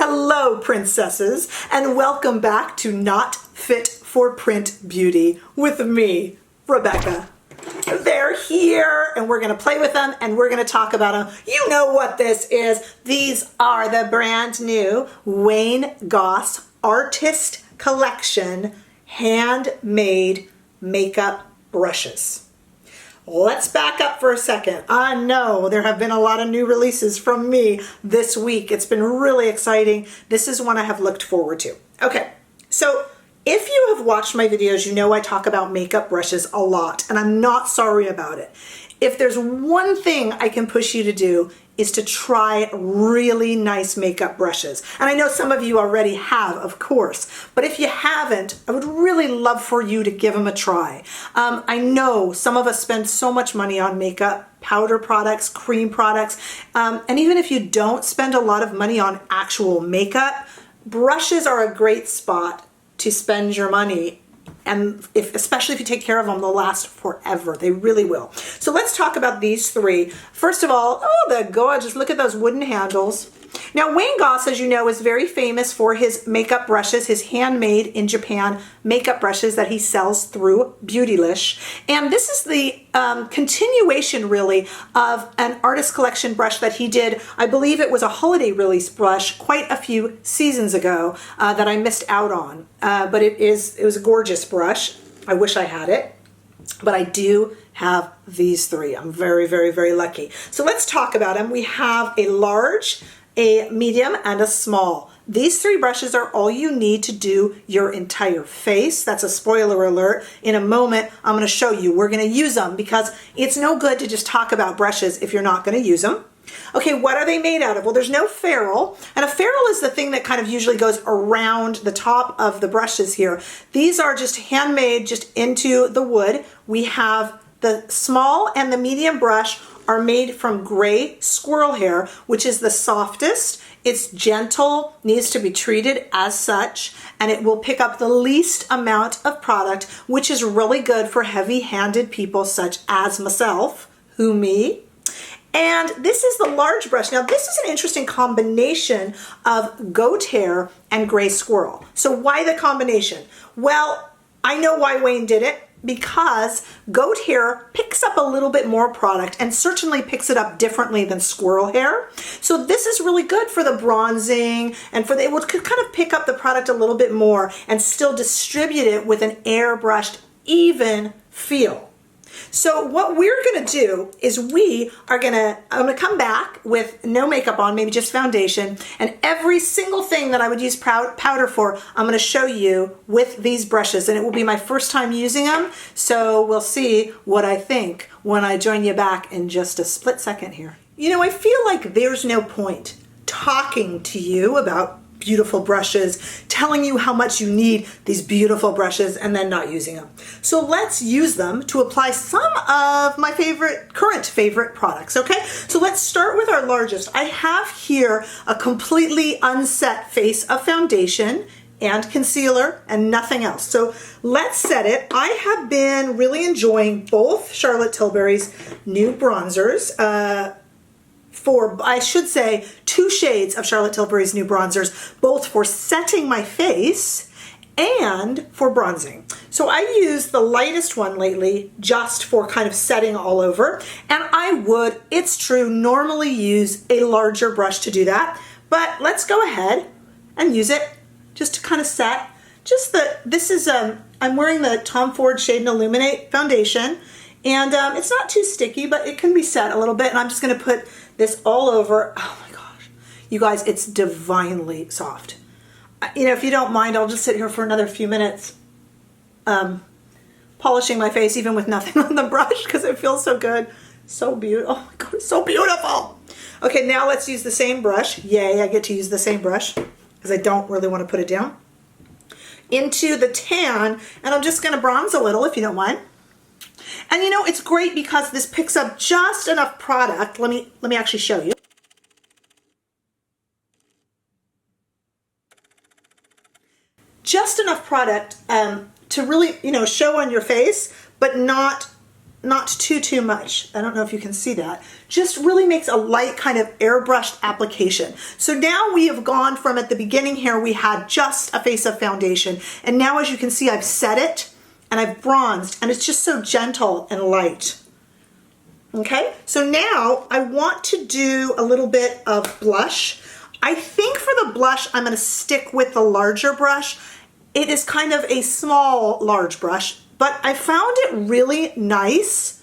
Hello, princesses, and welcome back to Not Fit for Print Beauty with me, Rebecca. They're here, and we're going to play with them, and we're going to talk about them. You know what this is. These are the brand new Wayne Goss Artist Collection handmade makeup brushes. Let's back up for a second. I know there have been a lot of new releases from me this week. It's been really exciting. This is one I have looked forward to. Okay, so if you have watched my videos, you know I talk about makeup brushes a lot, and I'm not sorry about it. If there's one thing I can push you to do is to try really nice makeup brushes. And I know some of you already have, of course, but if you haven't, I would really love for you to give them a try. I know some of us spend so much money on makeup, powder products, cream products, and even if you don't spend a lot of money on actual makeup, brushes are a great spot to spend your money. And especially if you take care of them, they'll last forever. They really will. So let's talk about these three. First of all, oh, they're gorgeous. Look at those wooden handles. Now, Wayne Goss, as you know, is very famous for his makeup brushes, his handmade in Japan makeup brushes that he sells through Beautylish. And this is the continuation, really, of an artist collection brush that he did. I believe it was a holiday release brush quite a few seasons ago that I missed out on. But it was a gorgeous brush. I wish I had it. But I do have these three. I'm very, very, very lucky. So let's talk about them. We have a large, a medium, and a small. These three brushes are all you need to do your entire face. That's a spoiler alert. In a moment, I'm going to show you. We're going to use them because it's no good to just talk about brushes if you're not going to use them. Okay, what are they made out of? Well, there's no ferrule, and a ferrule is the thing that kind of usually goes around the top of the brushes here. These are just handmade just into the wood. We have the small and the medium brush are made from gray squirrel hair, which is the softest. It's gentle, needs to be treated as such, and it will pick up the least amount of product, which is really good for heavy-handed people such as myself, me. And this is the large brush. Now, this is an interesting combination of goat hair and gray squirrel. So why the combination? Well, I know why Wayne did it. Because goat hair picks up a little bit more product and certainly picks it up differently than squirrel hair. So this is really good for the bronzing and it will kind of pick up the product a little bit more and still distribute it with an airbrushed, even feel. So what we're going to do is I'm going to come back with no makeup on, maybe just foundation, and every single thing that I would use powder for, I'm going to show you with these brushes, and it will be my first time using them, so we'll see what I think when I join you back in just a split second here. You know, I feel like there's no point talking to you about beautiful brushes, telling you how much you need these beautiful brushes and then not using them. So let's use them to apply some of my current favorite products, okay? So let's start with our largest. I have here a completely unset face of foundation and concealer and nothing else. So let's set it. I have been really enjoying both Charlotte Tilbury's new bronzers, I should say, 2 shades of Charlotte Tilbury's new bronzers, both for setting my face and for bronzing. So I use the lightest one lately just for kind of setting all over. And I would, it's true, normally use a larger brush to do that. But let's go ahead and use it just to kind of set. I'm wearing the Tom Ford Shade and Illuminate foundation. And it's not too sticky, but it can be set a little bit. And I'm just going to put this all over. Oh my gosh. You guys, it's divinely soft. You know, if you don't mind, I'll just sit here for another few minutes polishing my face even with nothing on the brush because it feels so good. So beautiful. Oh my God, it's so beautiful. Okay, now let's use the same brush. Yay, I get to use the same brush because I don't really want to put it down. Into the tan, and I'm just going to bronze a little if you don't mind. And you know, it's great because this picks up just enough product. Let me actually show you. Just enough product to really, you know, show on your face, but not not too much. I don't know if you can see that. Just really makes a light kind of airbrushed application. So now we have gone from, at the beginning here, we had just a face of foundation. And now, as you can see, I've set it and I've bronzed, and it's just so gentle and light. Okay, so now I want to do a little bit of blush. I think for the blush, I'm gonna stick with the larger brush. It is kind of a small, large brush, but I found it really nice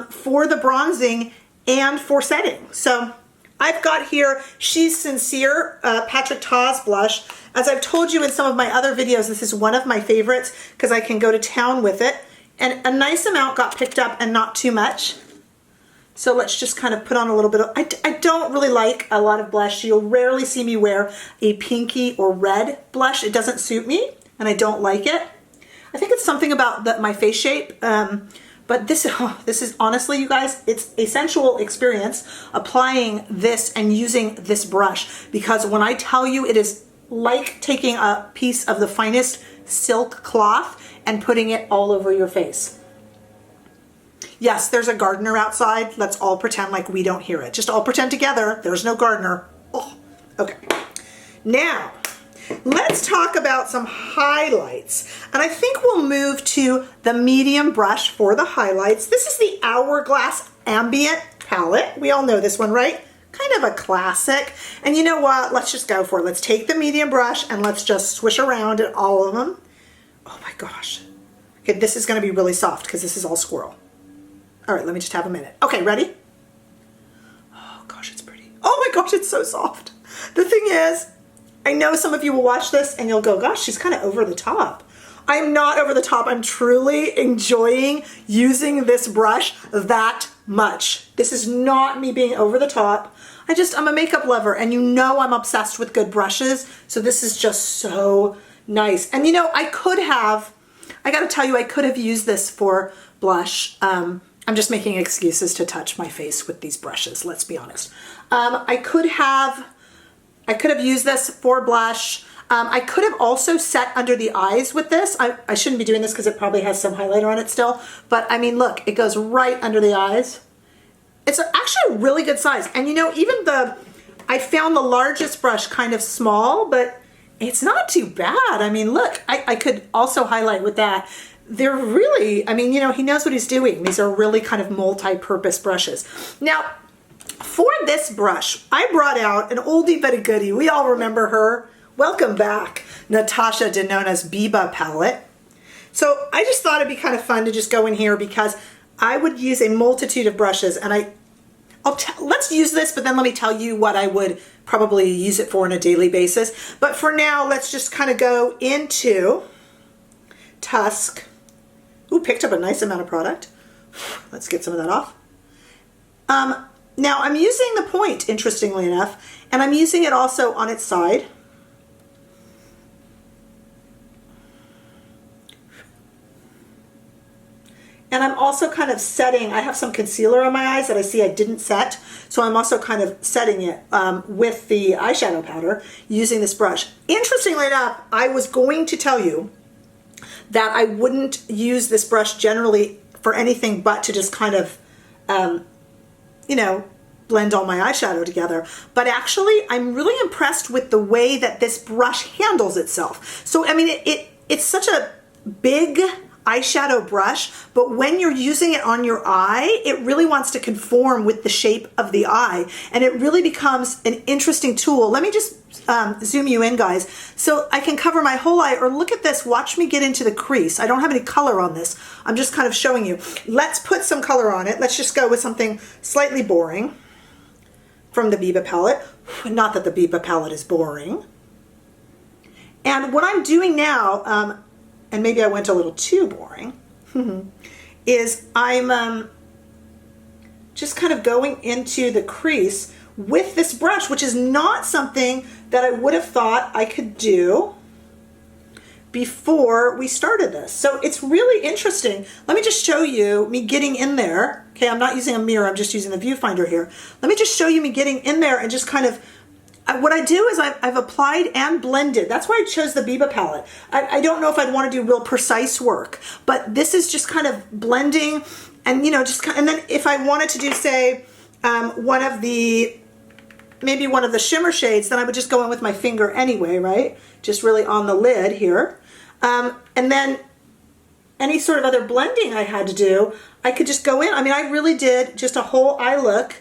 for the bronzing and for setting. So I've got here She's Sincere Patrick Ta's blush. As I've told you in some of my other videos, this is one of my favorites because I can go to town with it. And a nice amount got picked up and not too much. So let's just kind of put on a little bit of, I don't really like a lot of blush. You'll rarely see me wear a pinky or red blush. It doesn't suit me and I don't like it. I think it's something about my face shape. But this is honestly, you guys, it's a sensual experience applying this and using this brush, because when I tell you, it is like taking a piece of the finest silk cloth and putting it all over your face. Yes, there's a gardener outside. Let's all pretend like we don't hear it. Just all pretend together. There's no gardener. Oh, okay. Now, let's talk about some highlights. And I think we'll move to the medium brush for the highlights. This is the Hourglass Ambient palette. We all know this one, right? Kind of a classic. And you know what? Let's just go for it. Let's take the medium brush and let's just swish around in all of them. Oh my gosh. Okay, this is going to be really soft because this is all squirrel. All right, let me just have a minute. Okay, ready? Oh gosh, it's pretty. Oh my gosh, it's so soft. The thing is, I know some of you will watch this and you'll go, gosh, she's kind of over the top. I'm not over the top. I'm truly enjoying using this brush that much. This is not me being over the top. I'm a makeup lover, and you know I'm obsessed with good brushes. So this is just so nice. And you know, I gotta tell you, I could have used this for blush. I'm just making excuses to touch my face with these brushes, let's be honest. I could have used this for blush. I could have also set under the eyes with this. I shouldn't be doing this because it probably has some highlighter on it still, but I mean, look, it goes right under the eyes. It's actually a really good size. And you know, I found the largest brush kind of small, but it's not too bad. I mean, look, I could also highlight with that. They're really, I mean, you know, he knows what he's doing. These are really kind of multi-purpose brushes. Now, for this brush, I brought out an oldie but a goodie. We all remember her. Welcome back, Natasha Denona's Biba palette. So I just thought it'd be kind of fun to just go in here because I would use a multitude of brushes, and let's use this, but then let me tell you what I would probably use it for on a daily basis. But for now, let's just kind of go into Tusk. Ooh, picked up a nice amount of product. Let's get some of that off. Now I'm using the point, interestingly enough, and I'm using it also on its side. And I'm also kind of setting, I have some concealer on my eyes that I see I didn't set, so I'm also kind of setting it with the eyeshadow powder using this brush. Interestingly enough, I was going to tell you that I wouldn't use this brush generally for anything but to just kind of, you know, blend all my eyeshadow together. But actually, I'm really impressed with the way that this brush handles itself. So, I mean, it's such a big eyeshadow brush, but when you're using it on your eye, it really wants to conform with the shape of the eye, and it really becomes an interesting tool. Let me just zoom you in, guys, so I can cover my whole eye, or look at this, watch me get into the crease. I don't have any color on this. I'm just kind of showing you. Let's put some color on it. Let's just go with something slightly boring from the Biba palette. Not that the Biba palette is boring. And what I'm doing now, and maybe I went a little too boring, is I'm just kind of going into the crease with this brush, which is not something that I would have thought I could do before we started this. So it's really interesting. Let me just show you me getting in there. Okay, I'm not using a mirror, I'm just using the viewfinder here. Let me just show you me getting in there and just kind of what I do is I've applied and blended. That's why I chose the Biba palette. I don't know if I'd want to do real precise work, but this is just kind of blending and, you know, just kind of, and then if I wanted to do, say, maybe one of the shimmer shades, then I would just go in with my finger anyway, right? Just really on the lid here. And then any sort of other blending I had to do, I could just go in. I mean, I really did just a whole eye look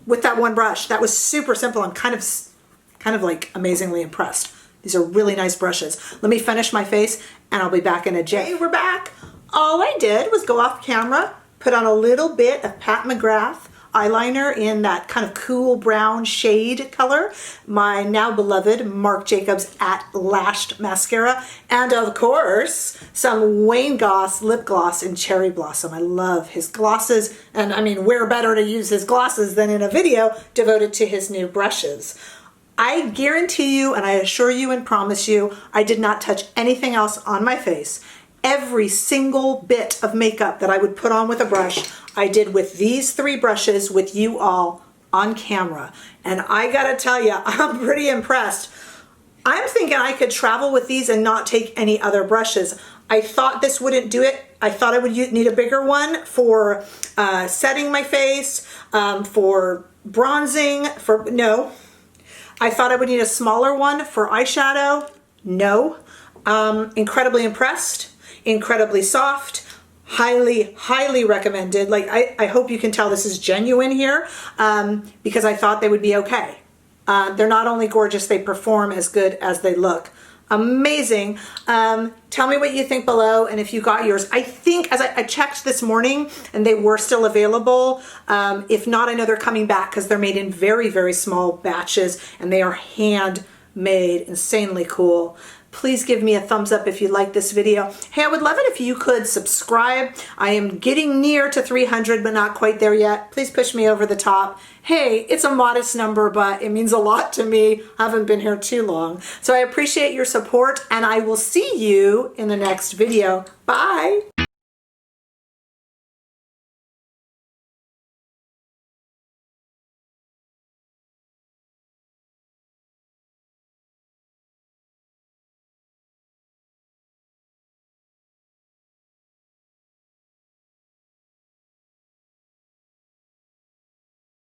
with that one brush. That was super simple. I'm kind of like amazingly impressed. These are really nice brushes. Let me finish my face and I'll be back in a jiff. Hey, we're back. All I did was go off camera, put on a little bit of Pat McGrath eyeliner in that kind of cool brown shade color, my now beloved Marc Jacobs at Lash'd mascara, and of course some Wayne Goss lip gloss in Cherry Blossom. I love his glosses, and I mean, where better to use his glosses than in a video devoted to his new brushes. I guarantee you, and I assure you and promise you, I did not touch anything else on my face. Every single bit of makeup that I would put on with a brush, I did with these 3 brushes with you all on camera. And I gotta tell you, I'm pretty impressed. I'm thinking I could travel with these and not take any other brushes. I thought this wouldn't do it. I thought I would need a bigger one for setting my face, for bronzing, no. I thought I would need a smaller one for eyeshadow. No. Incredibly impressed. Incredibly soft, highly recommended. Like, I hope you can tell this is genuine here because I thought they would be okay. They're not only gorgeous, they perform as good as they look. Amazing. Tell me what you think below and if you got yours. I think, as I checked this morning, and they were still available. If not, I know they're coming back because they're made in very small batches and they are handmade, insanely cool. Please give me a thumbs up if you like this video. Hey, I would love it if you could subscribe. I am getting near to 300, but not quite there yet. Please push me over the top. Hey, it's a modest number, but it means a lot to me. I haven't been here too long. So I appreciate your support, and I will see you in the next video. Bye.